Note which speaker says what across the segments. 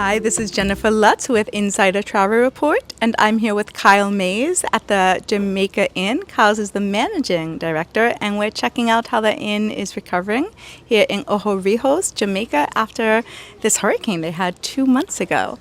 Speaker 1: Hi, this is Jennifer Lutz with Insider Travel Report, and I'm here with Kyle Mays at the Jamaica Inn. Kyle is the managing director, and we're checking out how the inn is recovering here in Ojo Rios, Jamaica, after this hurricane they had 2 months ago.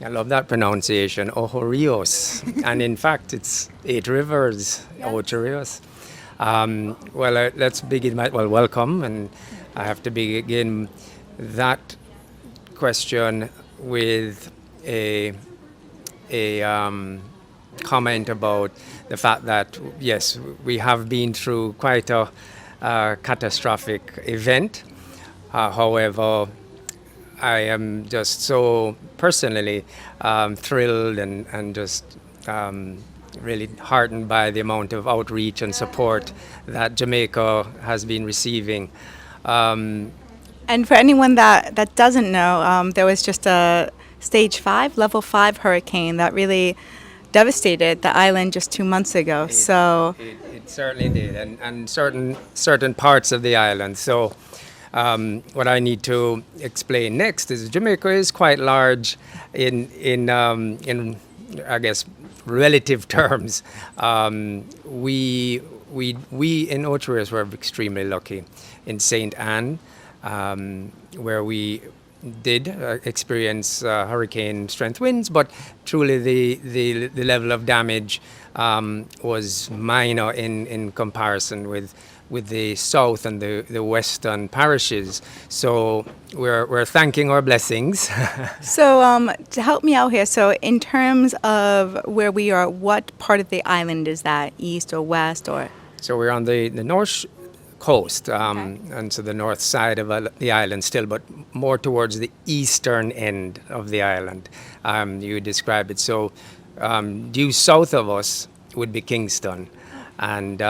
Speaker 2: I love that pronunciation, Ojo Rios. And in fact, it's 8 rivers, Ocho Rios. Let's begin. Welcome. And I have to begin that question with a comment about the fact that, yes, we have been through quite a catastrophic event. However, I am just so personally thrilled and just really heartened by the amount of outreach and support that Jamaica has been receiving.
Speaker 1: And for anyone that doesn't know, there was just a stage 5, level 5 hurricane that really devastated the island just 2 months ago.
Speaker 2: It certainly did, and certain parts of the island. So what I need to explain next is Jamaica is quite large in I guess relative terms. We in Ocho Rios were extremely lucky. In St. Anne, where we did experience hurricane strength winds, but truly the level of damage was minor in comparison with the south and the western parishes. So we're thanking our blessings.
Speaker 1: So to help me out here, so in terms of where we are, what part of the island is that, east or west or?
Speaker 2: So we're on the north coast, and so the north side of the island still, but more towards the eastern end of the island. You described it. So due south of us would be Kingston, and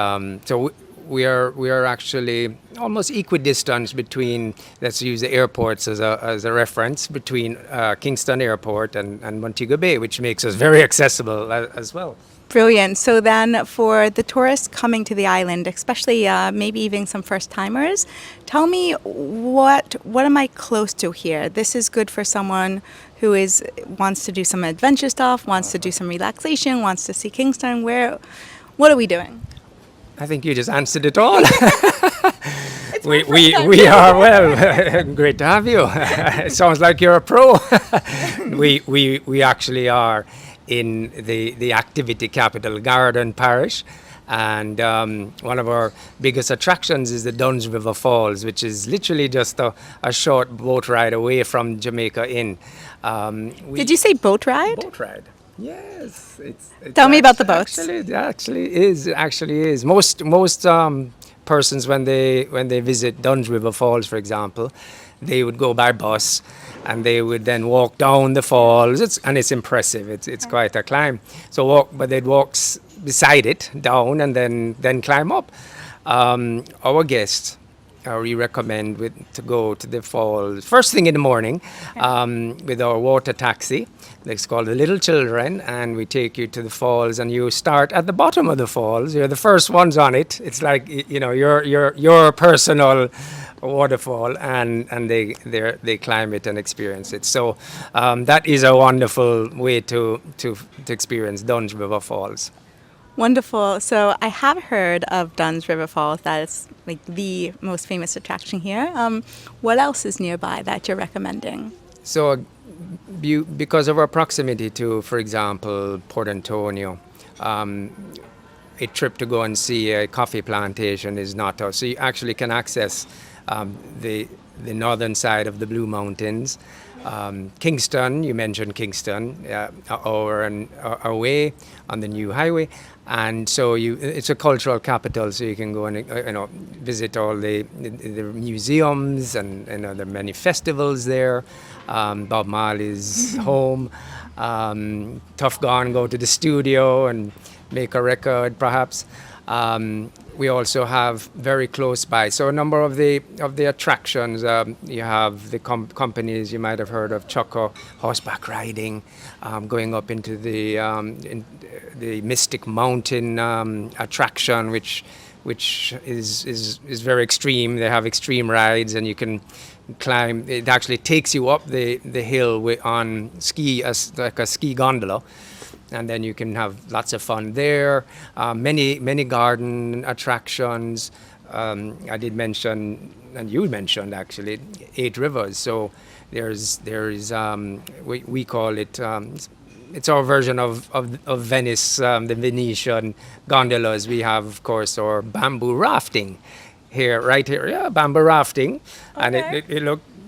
Speaker 2: so we are actually almost equidistant between, let's use the airports as a reference, between Kingston Airport and Montego Bay, which makes us very accessible as well.
Speaker 1: Brilliant. So then for the tourists coming to the island, especially maybe even some first timers, tell me what am I close to here? This is good for someone who wants to do some adventure stuff, wants to do some relaxation, wants to see Kingston. What are we doing?
Speaker 2: I think you just answered it all. we are, well, great to have you. It sounds like you're a pro. we actually are in the activity capital, Garden Parish, and one of our biggest attractions is the Duns River Falls, which is literally just a short boat ride away from Jamaica Inn.
Speaker 1: Did you say boat ride?
Speaker 2: Boat ride. Yes, it's
Speaker 1: Tell me about the boats.
Speaker 2: It actually is. Most persons when they visit Duns River Falls, for example, they would go by bus, and they would then walk down the falls. It's impressive. It's quite a climb. But they'd walk beside it down and then climb up. Our guests, we recommend to go to the falls first thing in the morning with our water taxi. It's called the Little Children, and we take you to the falls, and you start at the bottom of the falls. You're the first ones on it. It's like your personal waterfall, and they climb it and experience it. So that is a wonderful way to experience Duns River Falls.
Speaker 1: Wonderful. So I have heard of Duns River Falls. That is like the most famous attraction here. What else is nearby that you're recommending?
Speaker 2: So because of our proximity to, for example, Port Antonio, a trip to go and see a coffee plantation is not us. So you actually can access the northern side of the Blue Mountains. Kingston, you mentioned Kingston, our way on the new highway, and so it's a cultural capital. So you can go and visit all the museums, and there are many festivals there. Bob Marley's home. Tough Gone, go to the studio and make a record, perhaps. We also have very close by. So a number of the attractions. You have the companies you might have heard of: Choco horseback riding, going up into the Mystic Mountain attraction, which which is very extreme. They have extreme rides, and you can climb. It actually takes you up the hill on ski, as like a ski gondola, and then you can have lots of fun there. Many garden attractions. I did mention, and you mentioned actually, 8 rivers. So there's we call it. It's our version of Venice, the Venetian gondolas. We have, of course, our bamboo rafting here, right here. Yeah, bamboo rafting, and
Speaker 1: Okay.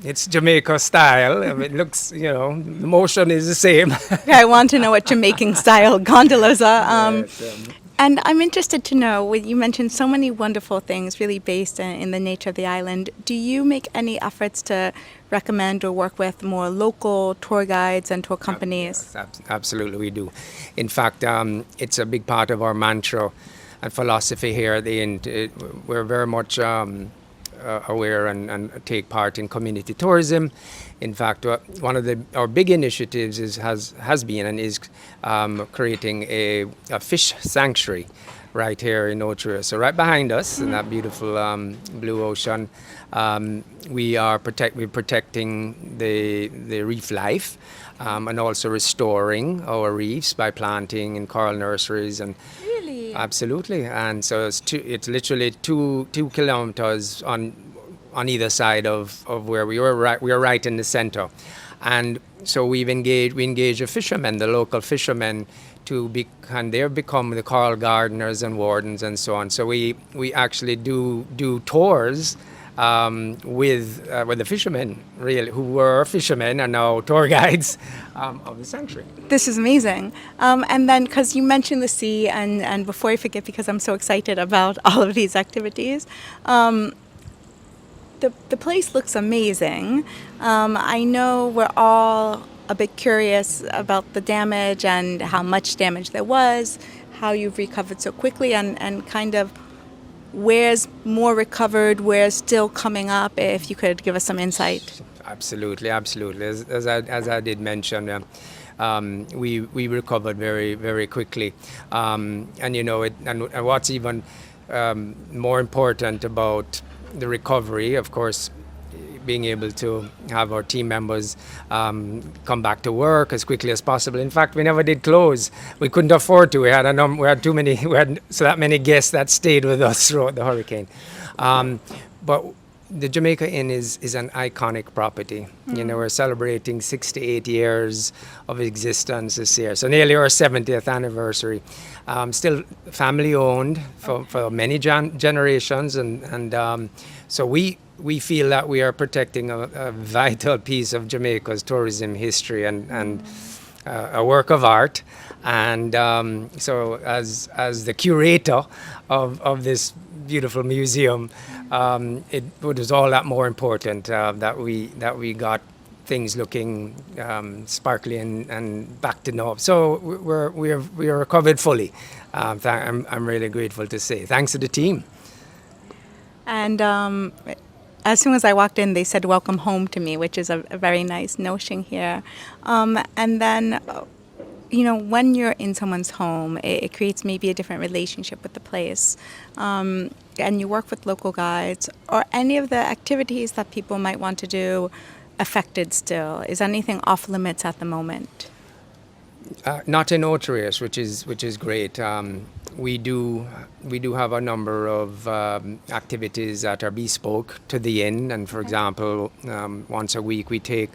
Speaker 2: it's Jamaica style. I mean, it looks, the motion is the same.
Speaker 1: Yeah, I want to know what Jamaican style gondolas are.
Speaker 2: Yes,
Speaker 1: And I'm interested to know, you mentioned so many wonderful things really based in the nature of the island. Do you make any efforts to recommend or work with more local tour guides and tour companies?
Speaker 2: Yes, absolutely, we do. In fact, it's a big part of our mantra and philosophy here at the Inn. We're very much aware and take part in community tourism. In fact, one of our big initiatives has been and is creating a fish sanctuary right here in Otria. So right behind us in that beautiful blue ocean, we're protecting the reef life, and also restoring our reefs by planting in coral nurseries and.
Speaker 1: Really?
Speaker 2: Absolutely, and so it's literally two kilometers on either side of where we were. We are right in the center, and so we engage the fishermen, the local fishermen, and they've become the coral gardeners and wardens and so on. So we actually do tours with the fishermen, really, who were fishermen and now tour guides of the sanctuary.
Speaker 1: This is amazing. And then, because you mentioned the sea, and before I forget, because I'm so excited about all of these activities, the place looks amazing. I know we're all a bit curious about the damage and how much damage there was, how you've recovered so quickly, and kind of where's more recovered, where's still coming up, if you could give us some insight.
Speaker 2: Absolutely. As I did mention, we recovered very, very quickly. And what's even more important about the recovery, of course, being able to have our team members come back to work as quickly as possible. In fact, we never did close. We couldn't afford to. We had so that many guests that stayed with us throughout the hurricane. But the Jamaica Inn is an iconic property. We're celebrating 68 years of existence this year, so nearly our 70th anniversary. Still family owned for many generations, and so we feel that we are protecting a vital piece of Jamaica's tourism history and a work of art. And so as the curator of this beautiful museum, it was all that more important that we got things looking sparkly and back to normal. So we are recovered fully. I'm really grateful to say thanks to the team.
Speaker 1: And as soon as I walked in, they said "Welcome home" to me, which is a very nice notion here. And then, when you're in someone's home, it creates maybe a different relationship with the place. And you work with local guides, or any of the activities that people might want to do affected still? Is anything off limits at the moment?
Speaker 2: Not in Otris, which is great. We do have a number of activities that are bespoke to the inn, and for example, once a week we take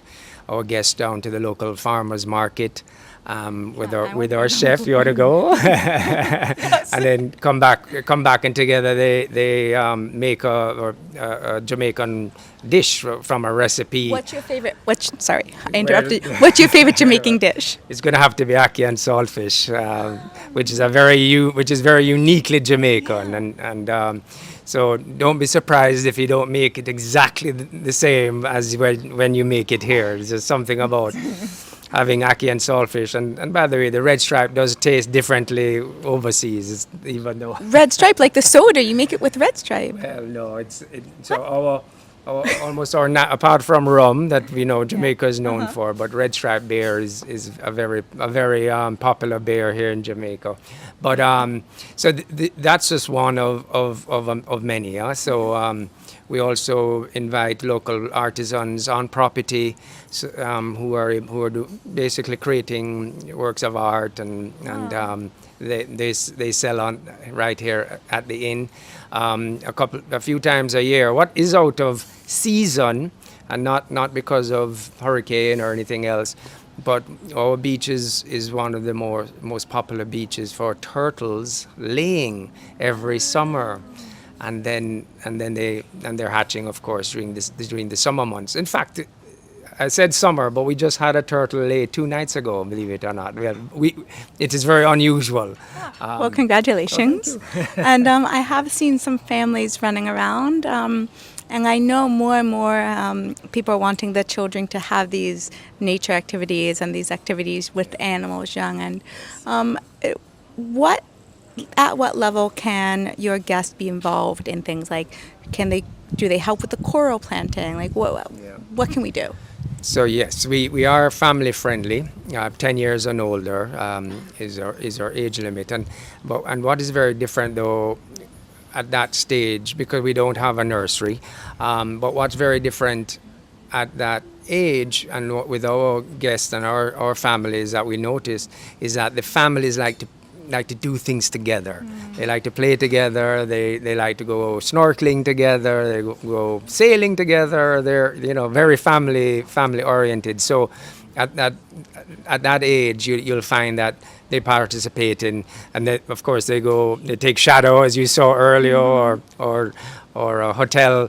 Speaker 2: our guests down to the local farmers market with our chef. You ought to go, and then come back, and together they make a Jamaican dish from a recipe.
Speaker 1: What's your favorite? Sorry, I interrupted. What's your favorite Jamaican dish?
Speaker 2: It's going to have to be ackee and saltfish, which is very uniquely Jamaican, and so don't be surprised if you don't make it exactly the same as when you make it here. There's just something about having ackee and saltfish, and by the way, the red stripe does taste differently overseas, even though
Speaker 1: Red Stripe, like the soda, you make it with Red Stripe.
Speaker 2: well, no, so almost or not, apart from rum that we know Jamaica is known for, but red stripe bear is a very popular bear here in Jamaica. But so that's just one of many. So we also invite local artisans on property, so, who are basically creating works of art, and they sell on right here at the inn a few times a year. What is out of season, and not because of hurricane or anything else, but our beach is one of the most popular beaches for turtles laying every summer, and they're hatching, of course, during the summer months. In fact, I said summer, but we just had a turtle lay 2 nights ago, believe it or not. Well, it is very unusual.
Speaker 1: Well, congratulations. And I have seen some families running around, and I know more and more people are wanting their children to have these nature activities and these activities with animals young. And at what level can your guests be involved in things like, do they help with the coral planting? Like, what can we do?
Speaker 2: So yes, we are family friendly. 10 years and older is our age limit, and what is very different though at that stage, because we don't have a nursery, but what's very different at that age and with our guests and our families that we notice is that the families like to do things together. They like to play together. They like to go snorkeling together. They go sailing together. They're very family oriented. So at that age, you'll find that they participate in, and of course they take shadow, as you saw earlier, or a hotel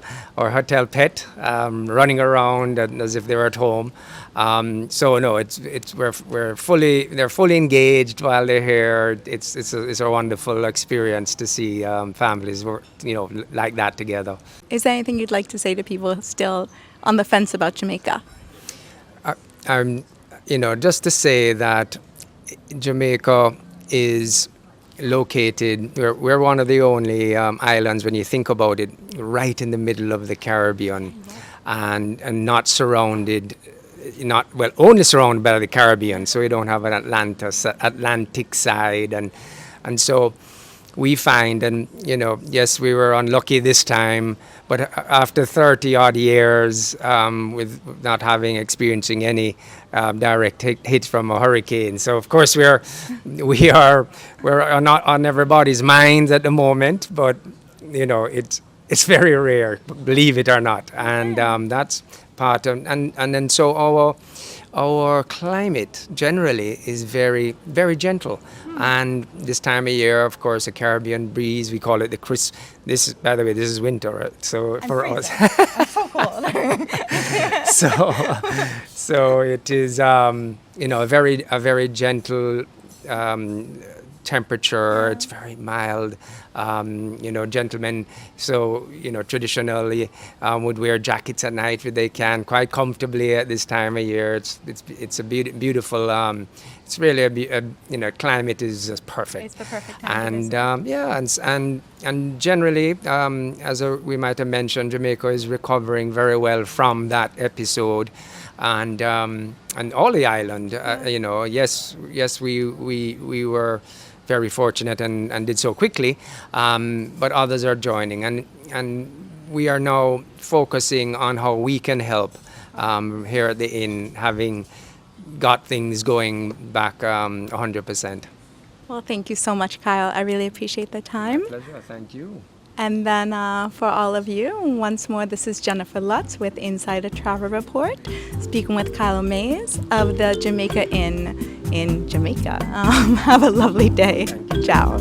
Speaker 2: pet running around as if they were at home. So no, they're fully engaged while they're here. It's a wonderful experience to see families work, like that together.
Speaker 1: Is there anything you'd like to say to people still on the fence about Jamaica?
Speaker 2: Just to say that Jamaica is located. We're one of the only islands, when you think about it, right in the middle of the Caribbean, and not surrounded. Only surrounded by the Caribbean, so we don't have an Atlantic side, and so we find, and yes, we were unlucky this time, but after 30 odd years with not experiencing any direct hit from a hurricane, so of course we're not on everybody's minds at the moment, but it's very rare, believe it or not, and that's part of, and then so our climate generally is very, very gentle. And this time of year, of course, the Caribbean breeze, we call it by the way, this is winter, so for us. So it is, a very gentle temperature. It's very mild. Gentlemen, so traditionally would wear jackets at night if they can, quite comfortably at this time of year. It's a beautiful. It's really climate is just perfect.
Speaker 1: It's the perfect time.
Speaker 2: And generally, we might have mentioned, Jamaica is recovering very well from that episode, and all the island. Yes, we were very fortunate and did so quickly, but others are joining, and we are now focusing on how we can help here at the inn, having got things going back 100%.
Speaker 1: Well, thank you so much, Kyle. I really appreciate the time.
Speaker 2: My pleasure. Thank you.
Speaker 1: And then for all of you, once more, this is Jennifer Lutz with Inside a Travel Report, speaking with Kyle Mays of the Jamaica Inn in Jamaica. Have a lovely day. Ciao.